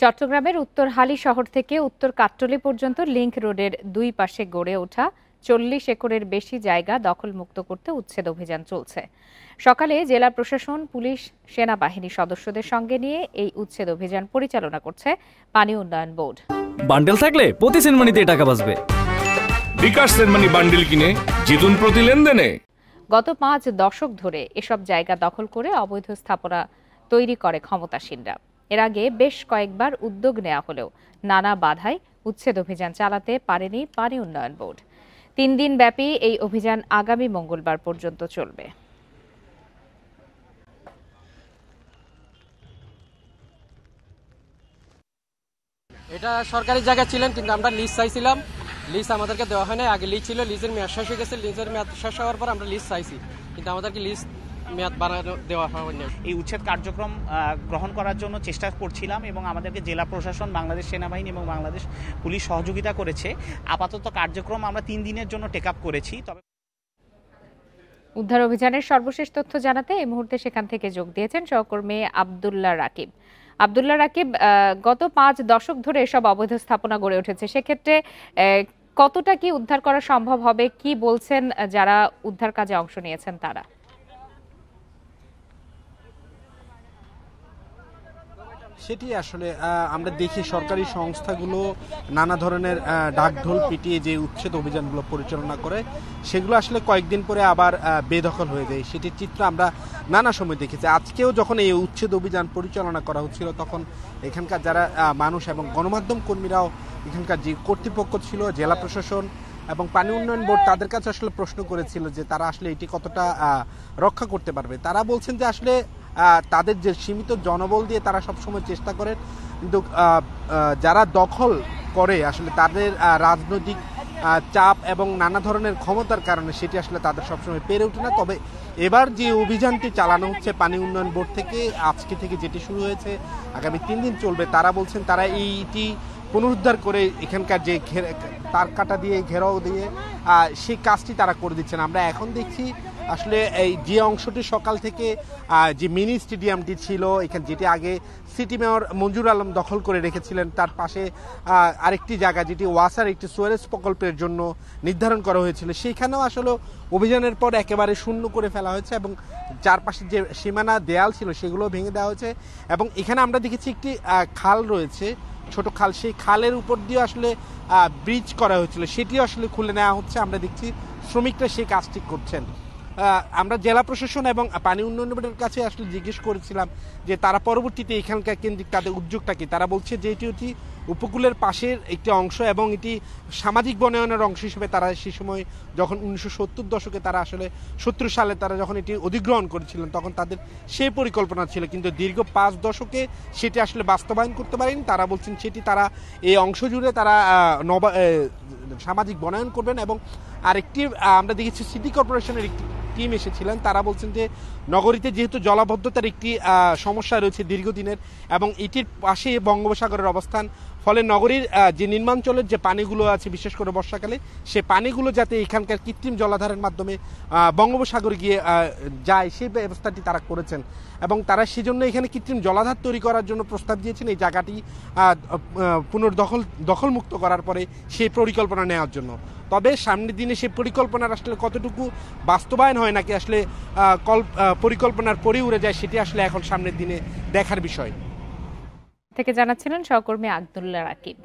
চট্টগ্রামের উত্তর হালি শহর থেকে উত্তর কাট্টলী পর্যন্ত লিংক রোডের দুই পাশে গড়ে ওঠা ৪০ একরের বেশি জায়গা দখলমুক্ত করতে উচ্ছেদ অভিযান চলছে। সকালে জেলা প্রশাসন, পুলিশ, সেনাবাহিনী সদস্যদের সঙ্গে নিয়ে এই উচ্ছেদ অভিযান পরিচালনা করছে পানি উন্নয়ন বোর্ড। বান্ডেল থাকলে প্রতি সেনমানিতে টাকা বাঁচবে। বিকাশ সেনমানি বান্ডেল কিনে জিতুন প্রতি লেনদেনে। গত ৫ দশক ধরে এসব জায়গা দখল করে অবৈধ স্থাপনা তৈরি করে ক্ষমতাসীনরা। এর আগে বেশ কয়েকবার উদ্যোগ নেওয়া হলেও নানা বাধায় উচ্ছেদ অভিযান চালাতে পারেনি পানি উন্নয়ন বোর্ড। ৩ দিন ব্যাপী এই অভিযান আগামী মঙ্গলবার পর্যন্ত চলবে। এটা সরকারি জায়গা ছিলেন, কিন্তু আমরা লিজ চাইছিলাম, লিজ আমাদেরকে দেওয়া হয় না। আগে লিজ ছিল, লিজের মেয়াদ শেষ হয়ে গেছে। লিজের মেয়াদ শেষ হওয়ার পর আমরা লিজ চাইছি, কিন্তু আমাদেরকে লিজ মেয়াদ বাড়ানো দেওয়া হয়নি। এই উচ্ছেদ কার্যক্রম গ্রহণ করার জন্য চেষ্টা করছিলাম এবং আমাদেরকে জেলা প্রশাসন, বাংলাদেশ সেনাবাহিনী এবং বাংলাদেশ পুলিশ সহযোগিতা করেছে। আপাতত কার্যক্রম আমরা 3 দিনের জন্য টেক আপ করেছি। তবে উদ্ধার অভিযানের সর্বশেষ তথ্য জানাতে এই মুহূর্তে সেখান থেকে যোগ দিয়েছেন সহকর্মী আব্দুল্লাহ রাকিব। আব্দুল্লাহ রাকিব, গত ৫ দশক ধরে এসব অবৈধ স্থাপনা গড়ে উঠেছে, সেক্ষেত্রে কতটা কি উদ্ধার করা সম্ভব হবে, কি বলছেন যারা উদ্ধার কাজে অংশ নিয়েছেন তারা? সেটি আসলে আমরা দেখি সরকারি সংস্থাগুলো নানা ধরনের ডাকঢোল পিটিয়ে যে উচ্ছেদ অভিযানগুলো পরিচালনা করে, সেগুলো আসলে কয়েকদিন পরে আবার বেদখল হয়ে যায়। সেটির চিত্র আমরা নানা সময় দেখেছি। আজকেও যখন এই উচ্ছেদ অভিযান পরিচালনা করা হচ্ছিল, তখন এখানকার যারা মানুষ এবং গণমাধ্যম কর্মীরাও, এখানকার যে কর্তৃপক্ষ ছিল, জেলা প্রশাসন এবং পানি উন্নয়ন বোর্ড, তাদের কাছে আসলে প্রশ্ন করেছিল যে তারা আসলে এটি কতটা রক্ষা করতে পারবে। তারা বলছেন যে আসলে তাদের যে সীমিত জনবল দিয়ে তারা সবসময় চেষ্টা করেন, কিন্তু যারা দখল করে আসলে তাদের রাজনৈতিক চাপ এবং নানা ধরনের ক্ষমতার কারণে সেটি আসলে তাদের সবসময় পেরে ওঠে না। তবে এবার যে অভিযানটি চালানো হচ্ছে পানি উন্নয়ন বোর্ড থেকে, আজকে থেকে যেটি শুরু হয়েছে, আগামী 3 দিন চলবে। তারা বলছেন তারা এইটি পুনরুদ্ধার করে এখানকার যে তার কাটা দিয়ে ঘেরাও দিয়ে সেই কাজটি তারা করে দিচ্ছেন। আমরা এখন দেখছি আসলে এই যে অংশটি সকাল থেকে যে মিনি স্টেডিয়ামটি ছিল, এখানে যেটি আগে সিটি মেয়র মঞ্জুর আলম দখল করে রেখেছিলেন, তার পাশে আরেকটি জায়গা যেটি ওয়াসার একটি সুয়ারেজ প্রকল্পের জন্য নির্ধারণ করা হয়েছিল, সেইখানেও আসলে অভিযানের পর একেবারে শূন্য করে ফেলা হয়েছে এবং চারপাশে যে সীমানা দেয়াল ছিল সেগুলো ভেঙে দেওয়া হয়েছে। এবং এখানে আমরা দেখেছি একটি খাল রয়েছে, ছোট খাল, সেই খালের উপর দিয়ে আসলে ব্রিজ করা হয়েছিল, সেটিও আসলে খুলে নেওয়া হচ্ছে। আমরা দেখছি শ্রমিকরা সেই কাজটি করছেন। আমরা জেলা প্রশাসন এবং পানি উন্নয়ন বোর্ডের কাছে আসলে জিজ্ঞেস করেছিলাম যে তারা পরবর্তীতে এখানকার কেন্দ্রিক তাদের উদ্যোগটা কি। তারা বলছে যে এটি উপকূলের পাশের একটি অংশ এবং এটি সামাজিক বনায়নের অংশ হিসেবে তারা সেই সময় যখন 1970 দশকে তারা আসলে 70 সালে তারা যখন এটি অধিগ্রহণ করেছিলেন, তখন তাদের সেই পরিকল্পনা ছিল, কিন্তু দীর্ঘ 5 দশকে সেটি আসলে বাস্তবায়ন করতে পারেনি। তারা বলছেন সেটি তারা এই অংশ জুড়ে তারা সামাজিক বনায়ন করবেন। এবং আরেকটি আমরা দেখেছি সিটি কর্পোরেশনের একটি টিম এসেছিলেন, তারা বলছেন যে নগরীতে যেহেতু জলাবদ্ধতার একটি সমস্যা রয়েছে দীর্ঘদিনের এবং এটির পাশে বঙ্গোপসাগরের অবস্থান, ফলে নগরীর যে নির্মাঞ্চলের যে পানিগুলো আছে বিশেষ করে বর্ষাকালে, সে পানিগুলো যাতে এখানকার কৃত্রিম জলাধারের মাধ্যমে বঙ্গোপসাগরে গিয়ে যায় সেই ব্যবস্থাটি তারা করেছেন। এবং তারা সেজন্য এখানে কৃত্রিম জলাধার তৈরি করার জন্য প্রস্তাব দিয়েছেন, এই জায়গাটি দখলমুক্ত করার পরে সেই পরিকল্পনা নেওয়ার জন্য। তবে সামনের দিনে সেই পরিকল্পনার আসলে কতটুকু বাস্তবায়ন হয় নাকি আসলে পরিকল্পনার পরে উড়ে যায়, সেটি আসলে এখন সামনের দিনে দেখার বিষয়। থেকে জানাচ্ছিলেন সহকর্মী আব্দুল্লাহ রাকিব।